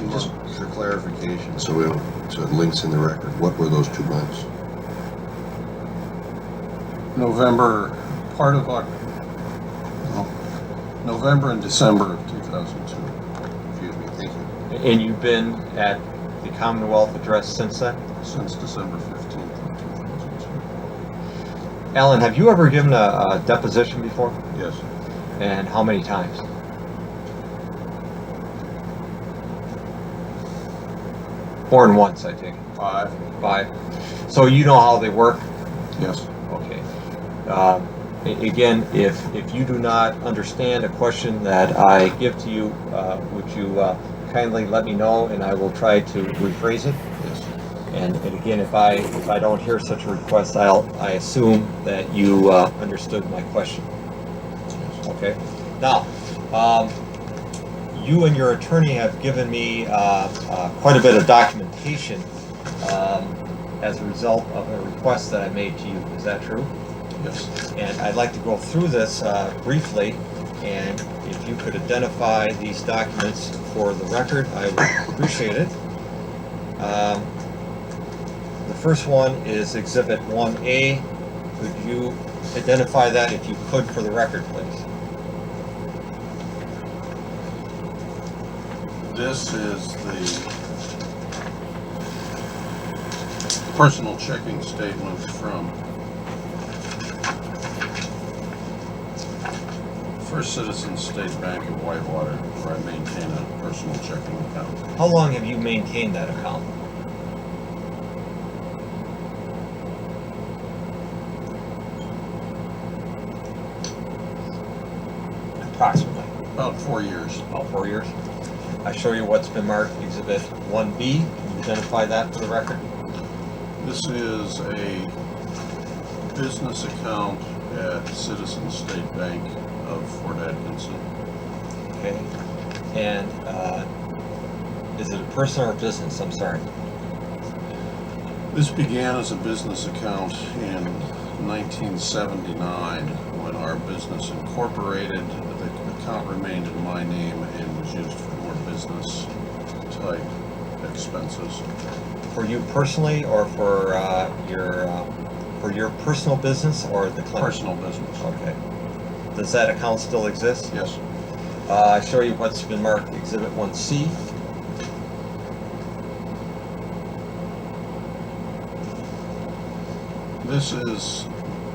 Just for clarification, so it links in the record. What were those 2 months? November and December of 2002. Excuse me, thank you. And you've been at the Commonwealth address since then? Since December 15th of 2002. Alan, have you ever given a deposition before? Yes. And how many times? More than once, I think. 5. 5. So you know how they work? Yes. Okay. Again, if you do not understand a question that I give to you, would you kindly let me know, and I will try to rephrase it? Yes. And again, if I don't hear such a request, I assume that you understood my question. Okay. Now, you and your attorney have given me quite a bit of documentation as a result of a request that I made to you. Is that true? Yes. And I'd like to go through this briefly, and if you could identify these documents for the record, I would appreciate it. The first one is Exhibit 1A. Could you identify that, if you could, for the record, please? This is the personal checking statement from First Citizens State Bank of Whitewater, where I maintain a personal checking account. How long have you maintained that account? Approximately. About 4 years. About 4 years. I show you what's been marked Exhibit 1B. Can you identify that for the record? This is a business account at Citizens State Bank of Fort Atkinson. Okay. And is it a personal or business? I'm sorry. This began as a business account in 1979 when our business incorporated. The account remained in my name and was used for more business type expenses. For you personally, or for your personal business, or the clinic? Personal business. Okay. Does that account still exist? Yes. I show you what's been marked Exhibit 1C. This is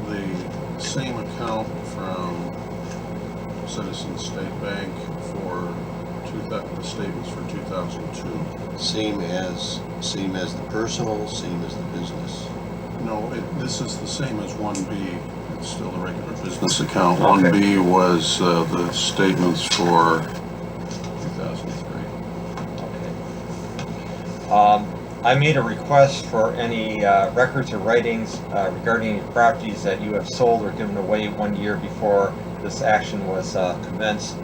the same account from Citizens State Bank for the statements for 2002. Same as the personal, same as the business. No, this is the same as 1B. It's still a regular business account. Okay. 1B was the statements for 2003. Okay. I made a request for any records or writings regarding any properties that you have sold or given away 1 year before this action was commenced.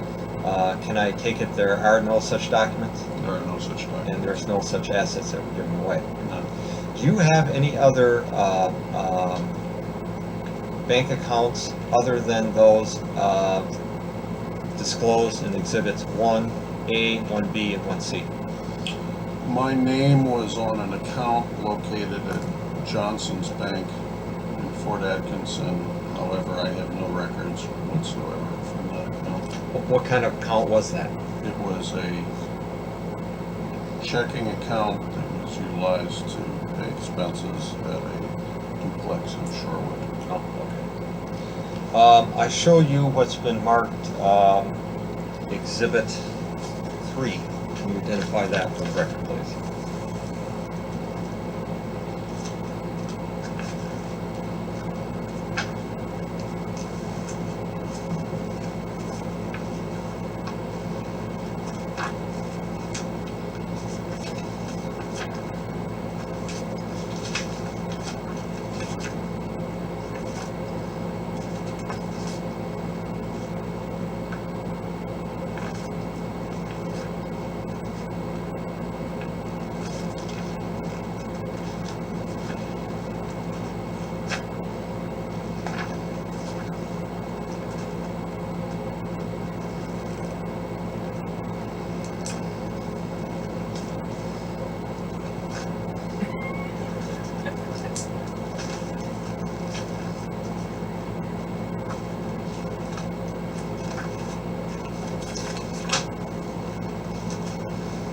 Can I take it there are no such documents? There are no such documents. And there's no such assets that were given away? None. Do you have any other bank accounts other than those disclosed in Exhibits 1A, 1B, and 1C? My name was on an account located at Johnson's Bank in Fort Atkinson. However, I have no records whatsoever from that account. What kind of account was that? It was a checking account that was utilized to pay expenses at a duplex in Shorewood. Oh, okay. I show you what's been marked Exhibit 3. Can you identify that for the record, please?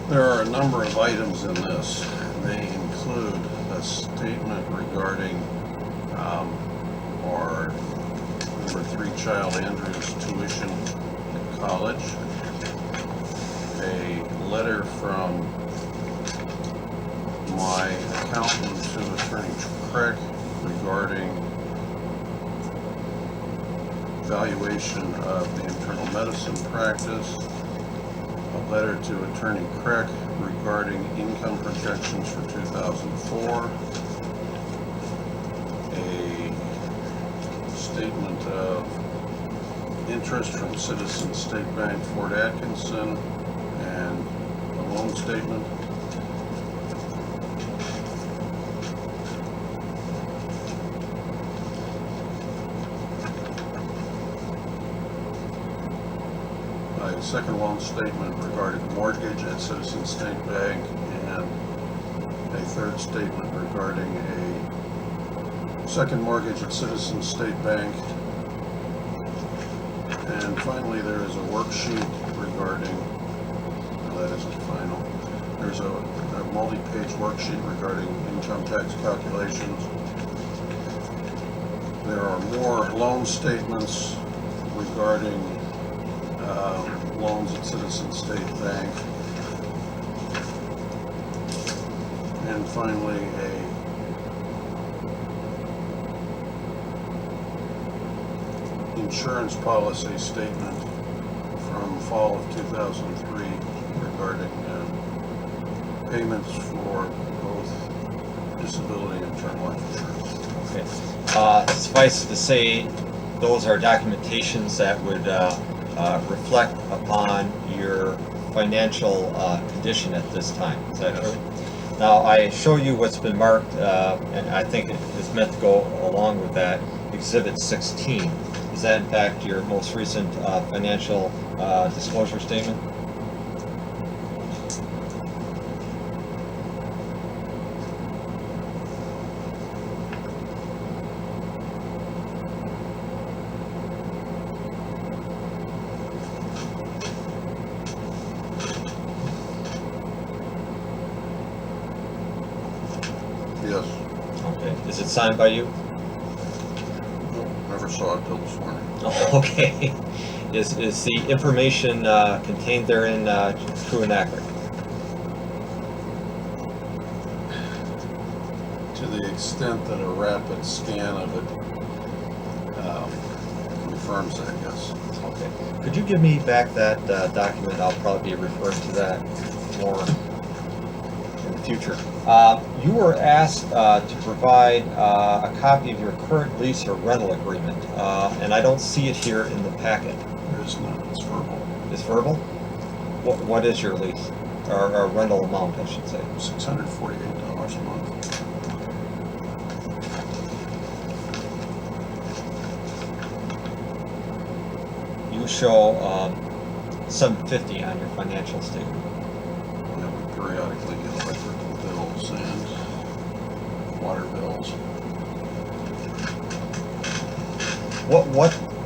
There are a number of items in this. They include a statement regarding our number 3 child Andrew's tuition at college, a letter from my accountant to Attorney Craig regarding evaluation of the internal medicine practice, a letter to Attorney Craig regarding income projections for 2004, a statement of interest from Citizen State Bank Fort Atkinson, and a loan statement. A second loan statement regarding mortgage at Citizen State Bank, and a third statement regarding a second mortgage at Citizen State Bank. And finally, there is a worksheet regarding, no, that isn't final. There's a multi-page worksheet regarding income tax calculations. There are more loan statements regarding loans at Citizen State Bank. And finally, a insurance policy statement from fall of 2003 regarding payments for both disability and term life insurance. Okay. Suffice to say, those are documentations that would reflect upon your financial condition at this time. Is that true? Now, I show you what's been marked, and I think it is meant to go along with that, Exhibit 16. Is that in fact your most recent financial disclosure statement? Yes. Okay. Is it signed by you? Nope, never saw it till this morning. Okay. Is the information contained therein true and accurate? To the extent that a rapid scan of it confirms that, yes. Okay. Could you give me back that document? I'll probably be referring to that more in the future. You were asked to provide a copy of your current lease or rental agreement, and I don't see it here in the packet. There is none, it's verbal. It's verbal? What is your lease, or rental amount, I should say? $648 a month. You show $750 on your financial statement. And we periodically get electrical bills and water bills.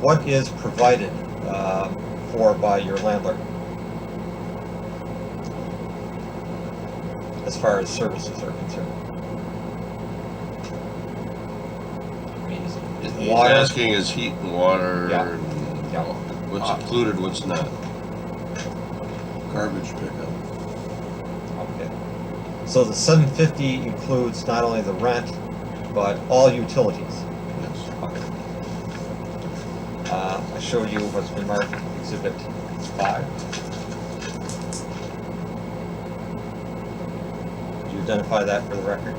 What is provided for by your landlord as far as services are concerned? I mean, is He's water? asking is heat and water Yeah. and Yeah. what's included, what's not. Garbage pickup. Okay. So the $750 includes not only the rent, but all utilities. Yes. Okay. I show you what's been marked Exhibit 5. Could you identify that for the record?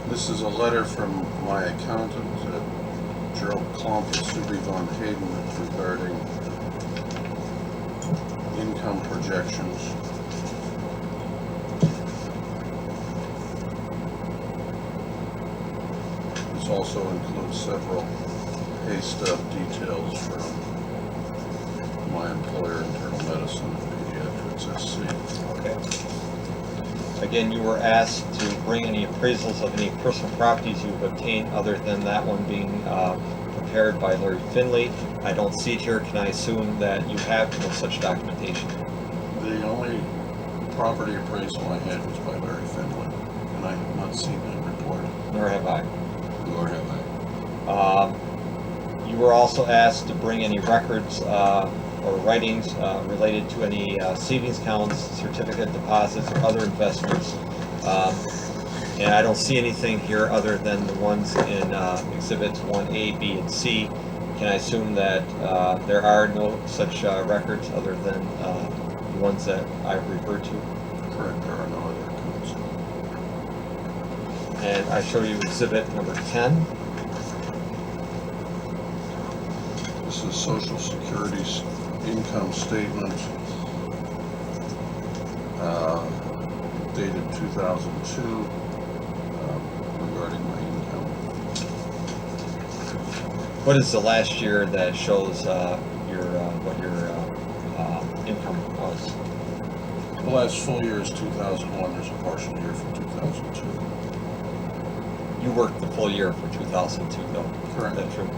This is a letter from my accountant, Gerald Klump and Subi Von Hayden, regarding income projections. This also includes several pay stub details from my employer, Internal Medicine and Pediatrics SC. Okay. Again, you were asked to bring any appraisals of any personal properties you've obtained other than that one being prepared by Larry Finley. I don't see it here. Can I assume that you have no such documentation? The only property appraisal I had was by Larry Finley, and I have not seen that report. Nor have I. Nor have I. You were also asked to bring any records or writings related to any savings accounts, certificate deposits, or other investments. And I don't see anything here other than the ones in Exhibits 1A, B, and C. Can I assume that there are no such records other than the ones that I've referred to? Correct, there are no other accounts. And I show you Exhibit number 10. This is Social Security's income statement dated 2002 regarding my income. What is the last year that shows what your income was? The last full year is 2001. There's a partial year for 2002. You worked the full year for 2002, though. Correct. Is that true?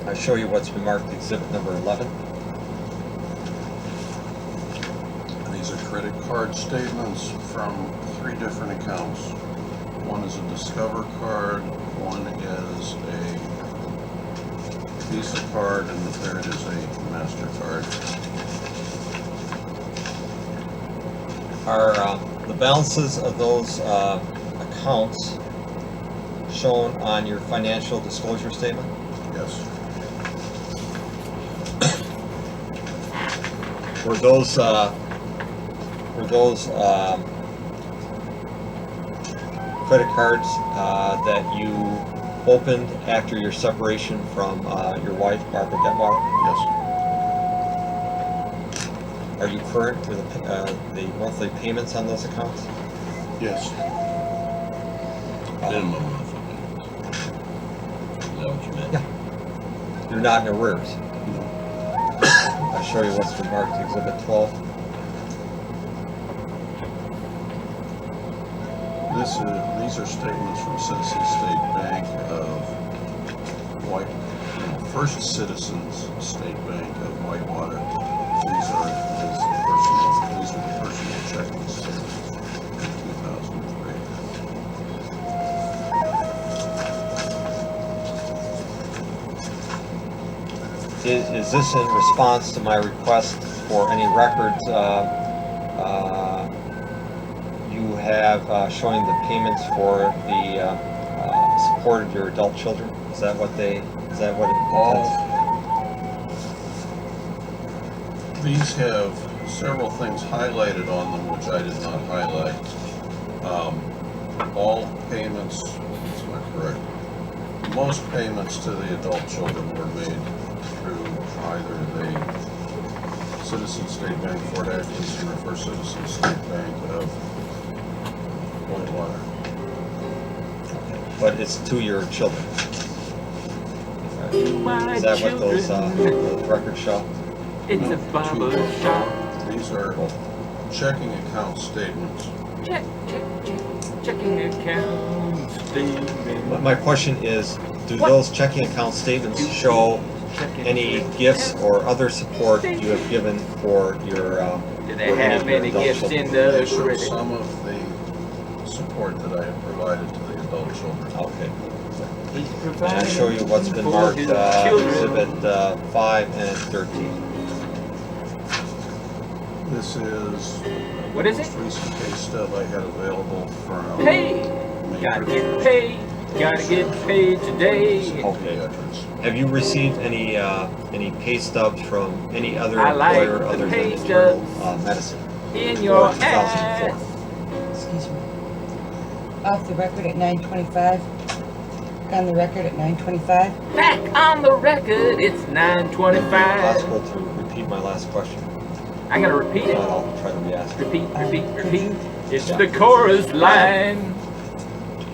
I show you what's been marked Exhibit number 11. These are credit card statements from 3 different accounts. One is a Discover card, one is a Visa card, and the third is a MasterCard. Are the balances of those accounts shown on your financial disclosure statement? Yes. Were those credit cards that you opened after your separation from your wife, Barbara Detwiler? Yes. Are you current with the monthly payments on those accounts? Yes. Minimum monthly payments. Is that what you meant? Yeah. You're not in arrears. No. I'll show you what's been marked Exhibit 12. These are statements from Citizen State Bank of First Citizens State Bank of Whitewater. These are the personal checking statements in 2003. Is this in response to my request for any records you have showing the payments for the support of your adult children? Is that what it intends? These have several things highlighted on them which I did not highlight. All payments, that's not correct. Most payments to the adult children were made through either the Citizen State Bank Fort Atkinson or First Citizen State Bank of Whitewater. But it's to your children. My Is that what those children. records show? It's a barber shop. These are checking account statements. Checking account statement. My question is, do those checking account statements show any gifts or other support you have given for your Do they for any have of your any adult gifts children? in They the show credit? some of the support that I have provided to the adult children. Okay. He's And I providing show you what's been for marked his children. Exhibit 5 and 13. This is What is the it? most recent pay stub I had available from Hey, gotta get paid. Gotta get paid today. Okay. veterans. Have you received any pay stubs from any other I like employer the other pay than Internal stubs. Medicine In your for ass. 2004? Excuse me. Off the record at 9:25. On the record at 9:25. Back on the record, it's 9:25. Possible to repeat my last question? I gotta repeat it. I'll try to re-ask it. Repeat. It's the chorus line.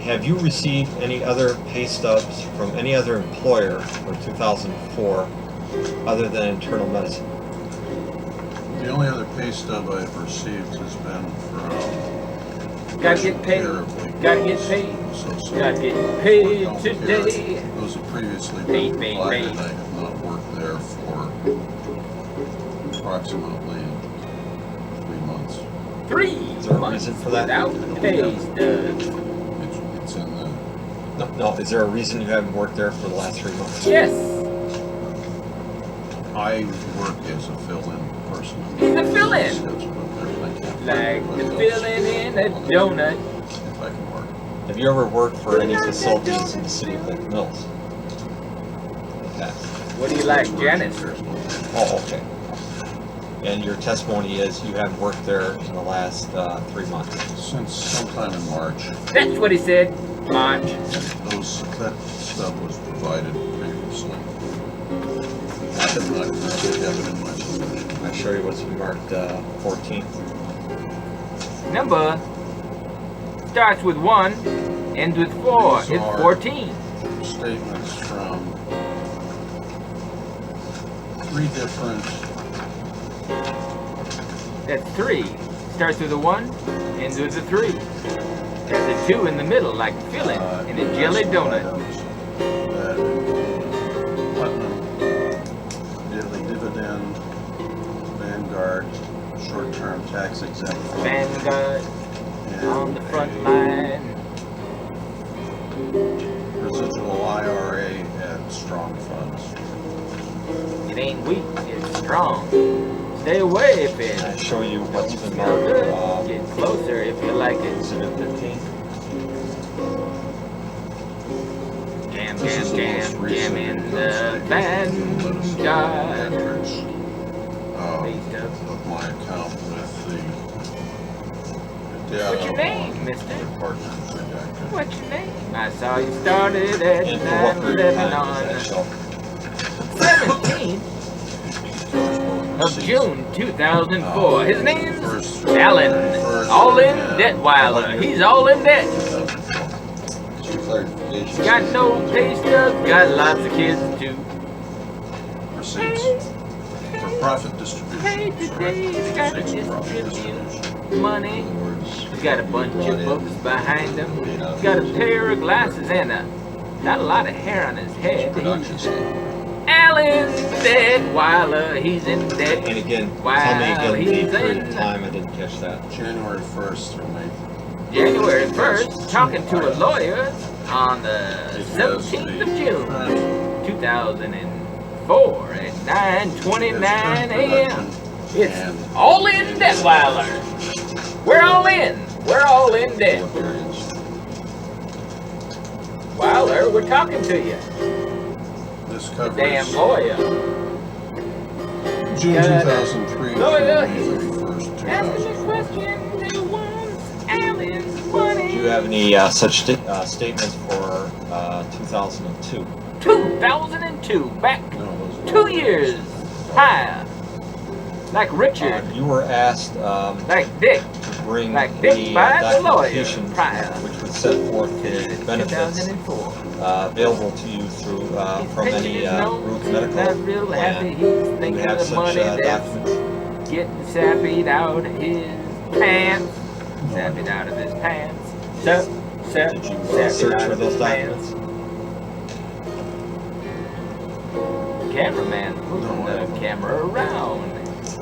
Have you received any other pay stubs from any other employer for 2004 other than Internal Medicine? The only other pay stub I've received has been from Gotta get paid. Care of Wake Gotta get paid. So Gotta get paid don't care. today. Those have previously Paid, been paid, provided. paid. I have not worked there for approximately 3 months. 3 Is there a months reason for that? without pay stubs. It's in the, No, is there a reason you haven't worked there for the last 3 months? Yes, I work as a fill-in person. he's a fill-in. Schedule up there, and I can't Like find the anybody else filling in a donut. if I can work. Have you ever worked for any facilities in the city of Lake Mills? Okay. What do you like, Janice? There's no- Oh, okay. And your testimony is you haven't worked there in the last 3 months. Since sometime in March, That's what he said. March. that stuff was provided previously. I have not currently have it in my possession. I show you what's marked 14th. Number starts with 1, ends with 4. These It's are- 14. Statements from 3 different, That's 3. Starts with a 1, ends with a 3. There's a 2 in the middle, like filling in a jelly donut. items that include Putnam, daily dividend, Vanguard, short-term tax exempt fund, Vanguard and on the front a line. residual IRA at strong funds. It ain't weak, it's strong. Stay away if And I it show you what's been smell good. marked Get closer if you like it. exhibit 15. Jam, This is jam, the most jam, recent jam in income the statement. Vanguard. Records Pay stubs. of my account with the data What's your name, on mister? the partners redacted. What's your name? I saw you started at And for what period of 9/11 time does that on show? 17th of June 2004. His name's Alan. All in Detwiler. He's all in debt. Just for clarification. Got no pay stubs, got lots of kids too. Receipts for profit distribution. Hey, today, got to Receipts for profit distribute distribution. money. In other words, He's got a bunch of books behind him. He's got a pair of glasses and not a lot of hair on his head. production He's statement. Alan Detwiler. He's in debt. And again, Wow, tell me again he's the period in- of time. I didn't catch that. January 1st through May. January 1st, talking to a lawyer on the 17th of June, 2004 at 9:29 a.m. It's all in Detwiler. We're all in. We're all in debt. Four periods. Weiler, we're talking to you. This The covers damn lawyer. June God. 2003 through Lawyer, May 31st, Asking 2004. the question, who wants Alan's money? Do you have any such statements for 2002? 2002, back No, those are 2 years higher. Like Richard, You were asked like Dick, to bring like Dick the by the lawyer documentation prior which would set forth to the benefits 2004. available to you through He's from pinching any his nose, group he's medical not real happy. plan. He's Do you thinking have of the such money that's documents? getting sappied out of his pants. Sappied out of his pants. Did you sappied search out for of those his pants. documents? Cameraman's moving No, I the don't. camera around.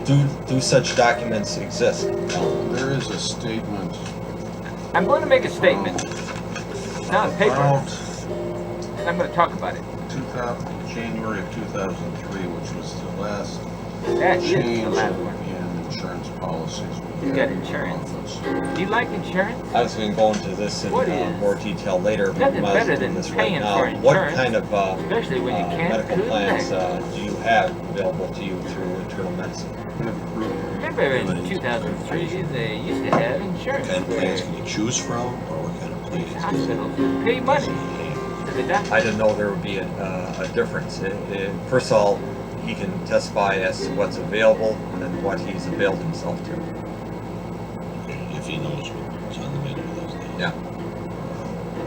Do such documents exist? There is a statement I'm going to make a statement. It's on paper. about I'm going to talk about it. January of 2003, which was the last That is the change last one. in insurance policies. we You had got in insurance. office. Do you like insurance? I was going to go into this in What is- more detail later, but Nothing we might as better well do than this right paying now. for What insurance, kind of Especially when you can't medical plans collect. do you have available to you through internal medicine? Remember in 2003, they used to have insurance What kind of plans where can you choose from, or what kind of plans? hospitals would pay money to the doctor. I didn't know there would be a difference. First of all, he can testify as to what's available and what he's availed himself to. If he knows what's on the menu those days. Yeah. He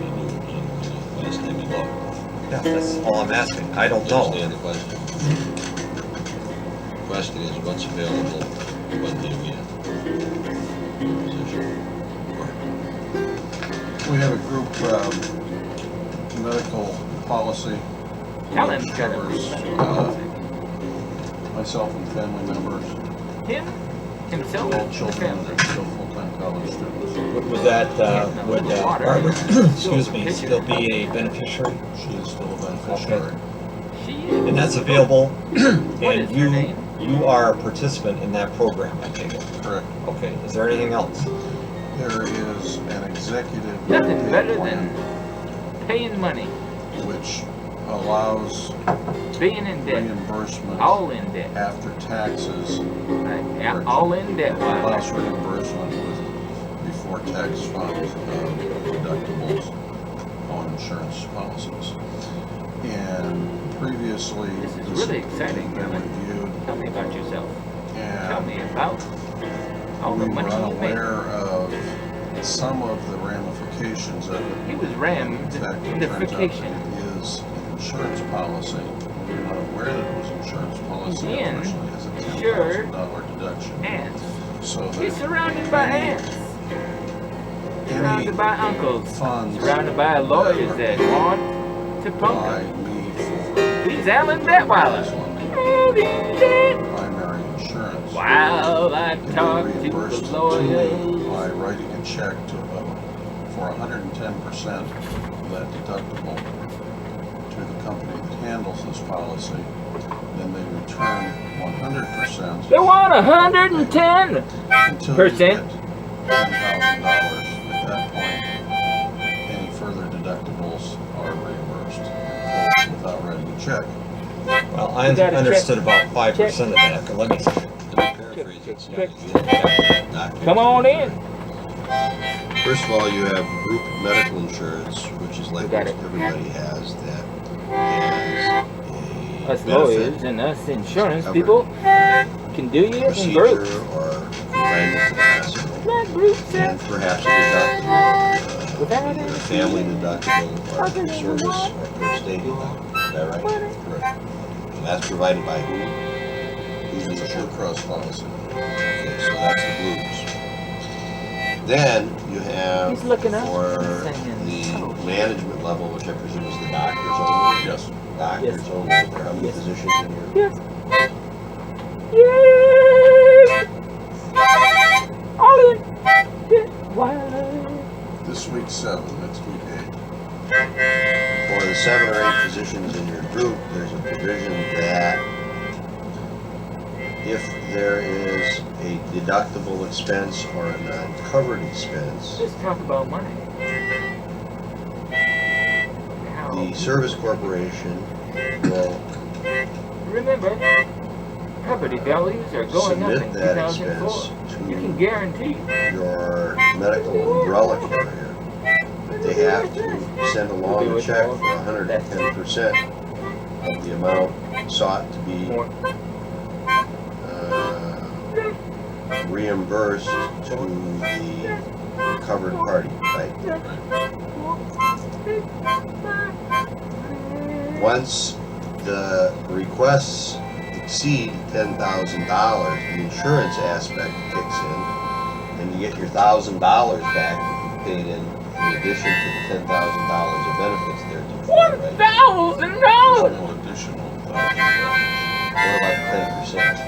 knew what was on the menu last time he looked. Yeah, that's all I'm asking. I don't know. Understand the question. The question is, what's available, when do you get your position? We have a group medical policy. Alan's which got a covers, myself and family members, Him? Himself? all The children family. that are still full-time college students. Would that, would Barbara, excuse me, still be a beneficiary? She is still a beneficiary. She is. And that's available, What and is her name? you are a participant in that program, I take it? Correct. Okay, is there anything else? There is an executive Nothing pay better plan, than paying money, which allows being in debt, reimbursement all in debt. after taxes. Right? Yeah, all in debt. Allows reimbursement with before tax fund deductibles on insurance policies. And previously, This is this really had exciting, been Alan. reviewed, Tell me about yourself. Tell me and about all we the were money you made. unaware of some of the ramifications of it. He was In rammed fact, in it the turns out that vacation. it is an insurance policy. We were not aware that it was insurance policy. It Again, originally has a sure. $10,000 deduction. Ants. So He's that surrounded by ants. any Surrounded by uncles. funds Surrounded by lawyers that want to by punk him. me He's Alan Detwiler. for primary insurance While I can be talk to reimbursed the to me lawyers. by writing a check to for 110% of that deductible to the company that handles this policy. Then they return 100% They want 110. until you Percent. get $10,000. At that point, any further deductibles are reimbursed without writing a check. Well, I You got a understood check. about 5% of that, but let me Paraphrase it. Check. Not Come on in. First of all, you have group medical insurance, which is like We got most it. everybody has, that has a Us lawyers benefit, and us insurance Covered. people can do you in procedure, groups. or confinement to the hospital, Not groups, and perhaps a deductible, Without either a any family deductible or per service or per state deductible. Is that right? Correct. And that's provided by who? Who's It's a Blue insured? Cross policy. Okay, so that's the blues. Then you have He's looking up for and saying, the "Oh." management level, which I presume is the doctors only. Yes. Doctors Yes. only. There are how many Yes. physicians in here? Yes. Yay! All in. Detwiler. This week 7, next week 8. For the 7 or 8 physicians in your group, there's a provision that if there is a deductible expense or a non-covered expense, Let's talk about money. How? the service corporation will Remember, property values are going up in submit that 2004. expense You can to guarantee. your medical umbrella carrier, but they have to send along a check for 110% of the amount sought to be More. reimbursed to the covered party, right? Once the requests exceed $10,000, the insurance aspect kicks in, and you get your $1,000 back that you paid in addition to the $10,000 of benefits there. Right? $1,000. No additional $1,000. What about the 10%?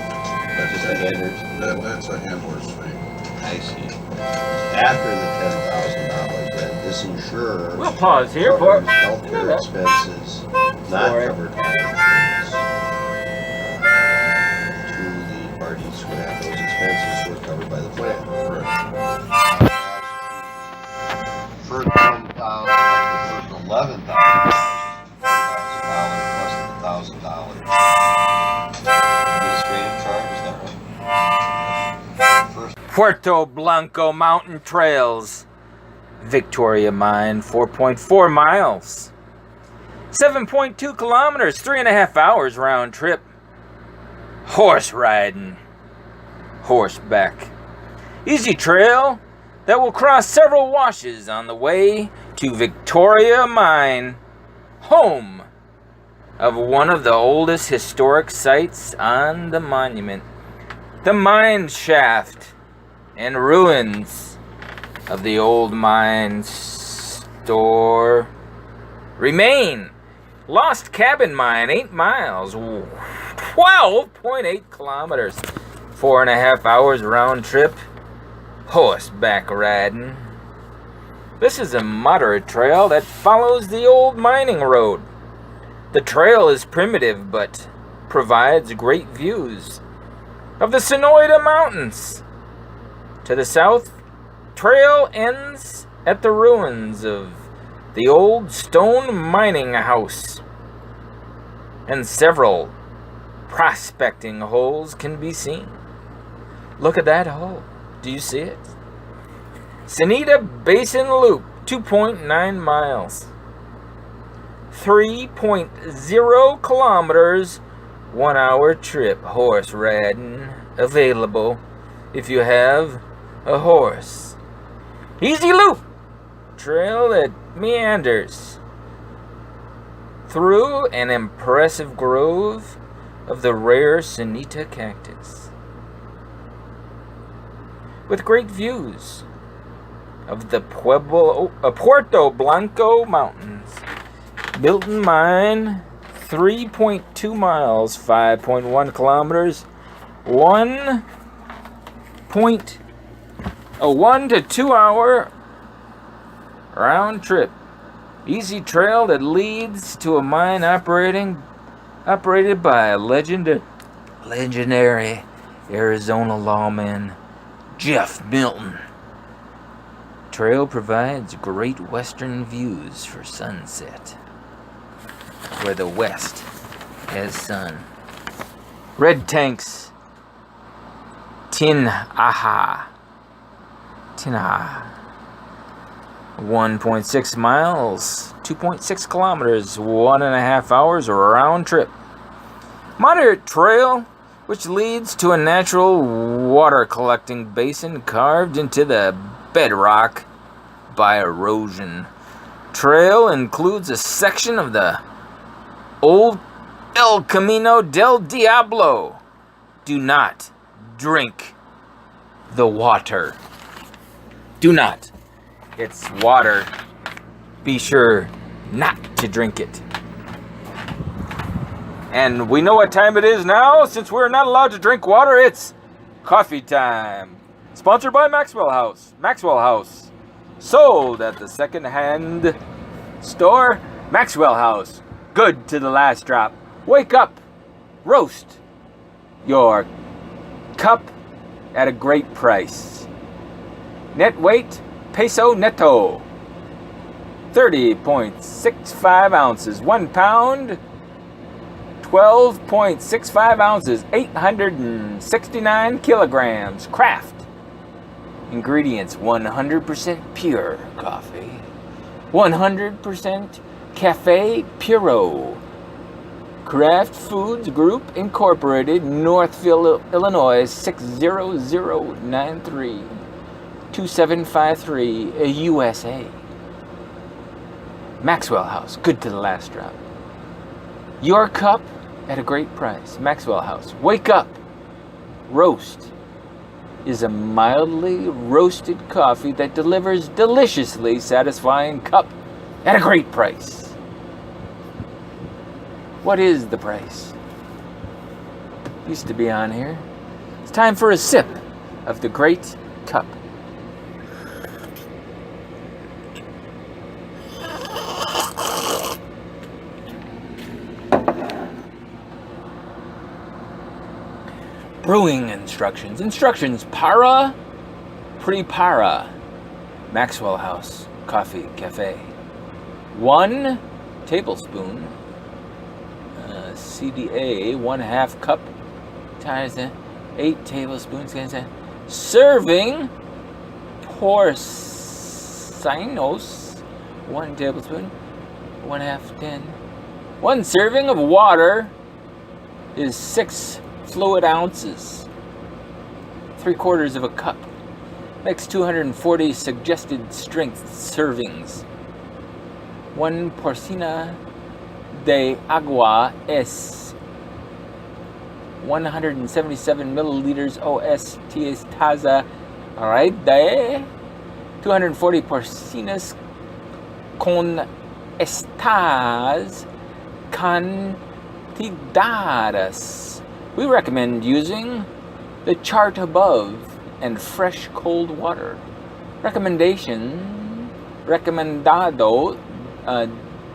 That's just a standard. That's a handler's fee. I see. After the $10,000, then this insurer We'll pause here for covers healthcare expenses not Sorry. covered by insurance to the parties who have those expenses who are covered by the plan. Correct. First $10,000, the first $11,000, plus the $1,000 administrative charge, is that right? First Puerto Blanco Mountain Trails. Victoria Mine, 4.4 miles. 7.2 kilometers, 3.5 hours round trip. Horse riding. Horseback. Easy trail that will cross several washes on the way to Victoria Mine, home of one of the oldest historic sites on the monument. The mine shaft and ruins of the old mine or remain. Lost Cabin Mine, 8 miles, 12.8 kilometers, 4.5 hours round trip, horseback riding. This is a moderate trail that follows the old mining road. The trail is primitive but provides great views of the Sonoyta Mountains. To the south, trail ends at the ruins of the old stone mining house, and several prospecting holes can be seen. Look at that hole. Do you see it? Sonoyta Basin Loop, 2.9 miles, 3.0 kilometers, 1 hour trip, horse riding available if you have a horse. Easy loop trail that meanders through an impressive grove of the rare Sonoyta cactus, with great views of the Puerto Blanco Mountains. Milton Mine, 3.2 miles, 5.1 kilometers, 1 to 2 hour round trip. Easy trail that leads to a mine operated by legendary Arizona lawman Jeff Milton. Trail provides great western views for sunset, where the west has sun. Red Tanks, Tinaha, 1.6 miles, 2.6 kilometers, 1.5 hours round trip. Moderate trail, which leads to a natural water collecting basin carved into the bedrock by erosion. Trail includes a section of the old El Camino del Diablo. Do not drink the water. Do not. It's water. Be sure not to drink it. And we know what time it is now. Since we're not allowed to drink water, it's coffee time. Sponsored by Maxwell House. Maxwell House. Sold at the second-hand store. Maxwell House. Good to the last drop. Wake up. Roast your cup at a great price. Net weight, peso netto. 30.65 ounces. 1 pound, 12.65 ounces. 869 kilograms. Craft. Ingredients, 100% pure coffee. 100% Cafe Puro. Kraft Foods Group Incorporated, Northville, Illinois, 60093 2753, USA. Maxwell House, good to the last drop. Your cup at a great price. Maxwell House. Wake up. Roast is a mildly roasted coffee that delivers deliciously satisfying cup at a great price. What is the price? Used to be on here. It's time for a sip of the great cup. Brewing instructions. Instructions: para, prepara. Maxwell House Coffee Cafe. 1 tablespoon. CDA, 1/2 cup times 8 tablespoons. Serving porcinos, 1 tablespoon, 1/2 10. 1 serving of water is 6 fluid ounces. 3/4 of a cup makes 240 suggested strength servings. 1 porcina de agua es 177 milliliters OST taza right there. 240 porcinas con estas cantidades. We recommend using the chart above and fresh cold water. Recomendado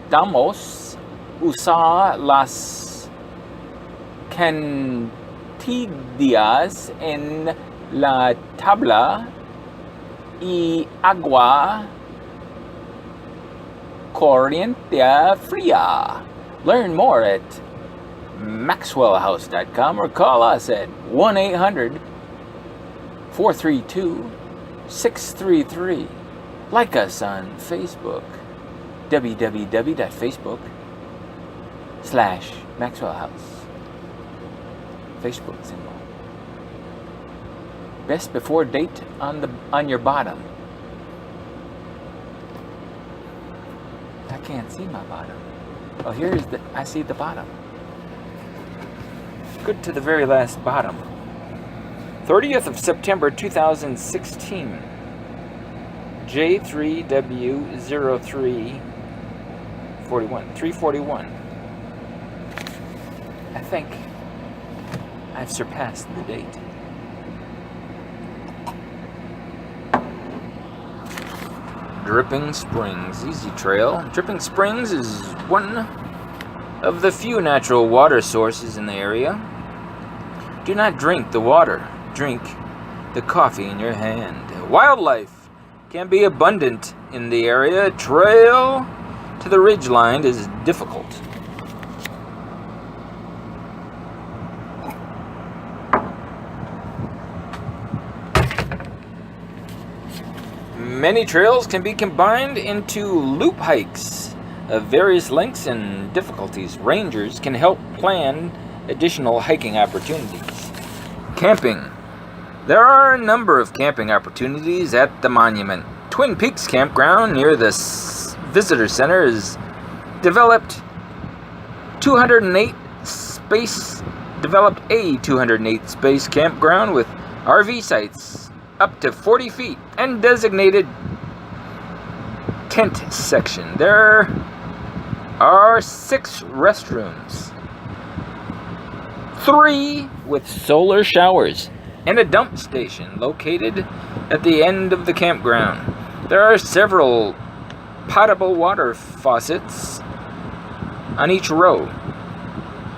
damos usar las cantidades en la tabla y agua corriente fría. Learn more at maxwellhouse.com or call us at 1-800-432-633. Like us on Facebook, www.facebook.com/maxwellhouse. Facebook symbol. Best before date on your bottom. I can't see my bottom. Oh, I see the bottom. Good to the very last bottom. 30th of September 2016. J3W0341. I think I've surpassed the date. Dripping Springs Easy Trail. Dripping Springs is one of the few natural water sources in the area. Do not drink the water. Drink the coffee in your hand. Wildlife can be abundant in the area. Trail to the ridgeline is difficult. Many trails can be combined into loop hikes of various lengths and difficulties. Rangers can help plan additional hiking opportunities. Camping. There are a number of camping opportunities at the monument. Twin Peaks Campground near the Visitor Center is developed a 208 space campground with RV sites up to 40 feet and designated tent section. There are 6 restrooms, 3 with solar showers, and a dump station located at the end of the campground. There are several potable water faucets on each row.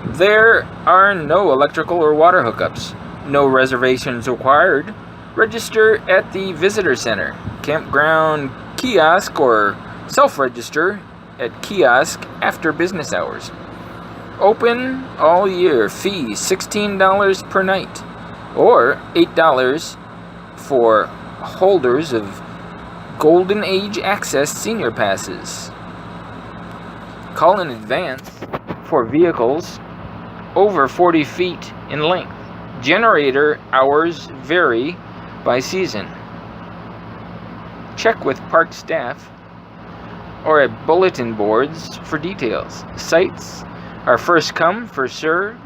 There are no electrical or water hookups. No reservations required. Register at the Visitor Center, campground kiosk, or self-register at kiosk after business hours. Open all year. Fee $16 per night, or $8 for holders of Golden Age Access Senior Passes. Call in advance for vehicles over 40 feet in length. Generator hours vary by season. Check with park staff or at bulletin boards for details. Sites are first come, first served.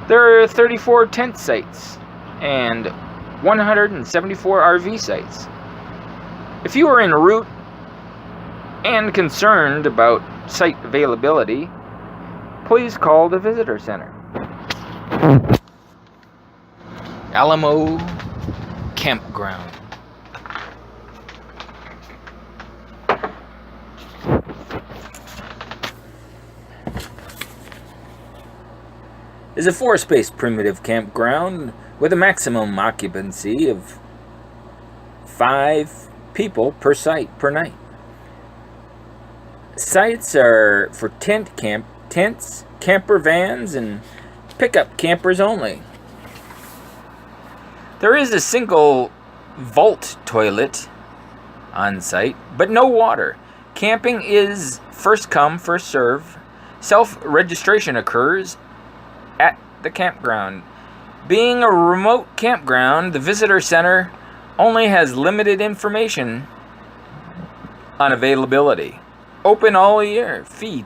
There are 34 tent sites and 174 RV sites. If you are en route and concerned about site availability, please call the Visitor Center. Alamo Campground. Is a 4-space primitive campground with a maximum occupancy of 5 people per site per night. Sites are for tents, camper vans, and pickup campers only. There is a single vault toilet on site, but no water. Camping is first come, first serve. Self-registration occurs at the campground. Being a remote campground, the Visitor Center only has limited information on availability. Open all year. Fee